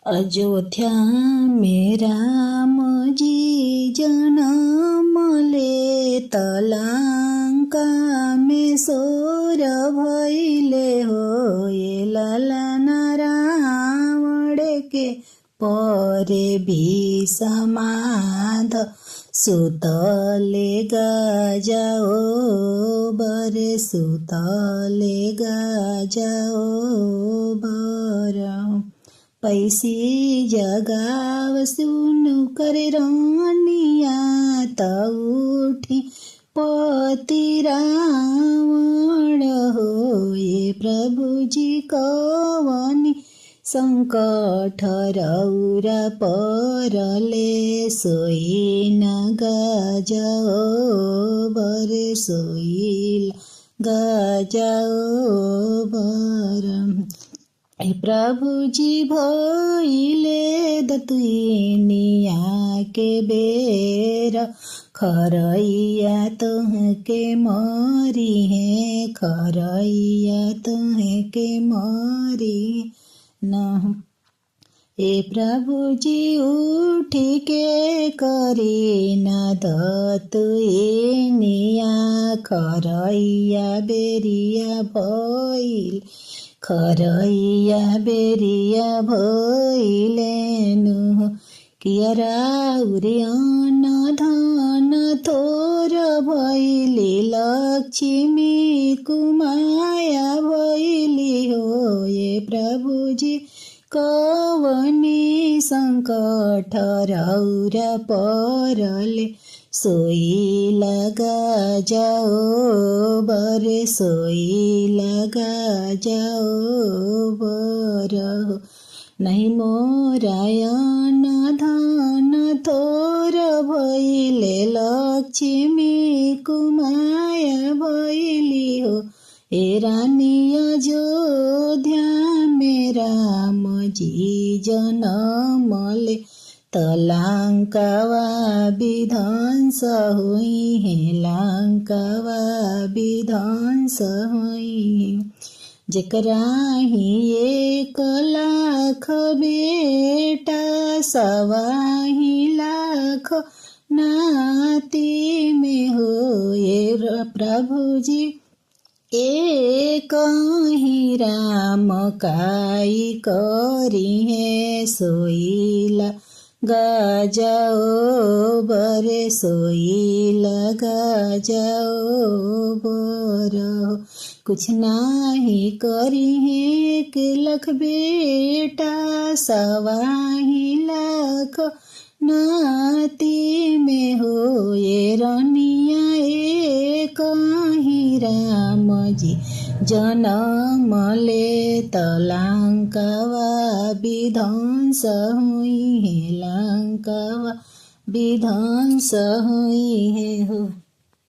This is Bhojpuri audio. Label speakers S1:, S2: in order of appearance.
S1: अयोध्या में राम जी जन्म ले, तलंका में सोर भइले हो। ये ललन रावण के परे भी समाध, सुतले गाजाओ बरे, सुतले गाजाओ बर। पैसी जगाव सुनु करे रानिया, त उठी पति रावण हो। ये प्रभु जी कवनी संकट रौरा परले, सोई न गाजाओ बरे, सोई गाजाओ बर। हे प्रभु जी भइले दतुनिया के बेर, खरैया तुहके मरी है, खरैया तुहके मरी न। हे प्रभु जी उठ के करी न दतुनिया, खरैया बेरिया भइल, खरैया बेरिया भइलेनु। किया राउरे अन्न धन थोर भइली, लक्ष्मी कुमाया भइली हो। ये प्रभु जी कवनी संकट रौरा परले, सोई लगा जाओ बरे, सोई लगा जाओ बर। नहीं मोरायन धन थोर भइले, लक्ष्मी कुमाया भइली हो। हे रानी अयोध्या में राम जी जनमले, तलंकावा विध्वंस हुई है, लंकावा विध्वंस हुई। जेकरा ही 1,00,000 बेटा, 1,25,00,000 नाती में हो। ये प्रभु जी एक ही राम काई करी है, सोईला गाजाओ बरे, सोईला गाजाओ बर। कुछ नाही करी है 1,00,000 बेटा, 1,25,00,000 नाती में हो। ये रनिया एक ही राम जी जनम ले, तलंकावा विध्वंस हुई है, लंकावा विध्वंस हुई है हो।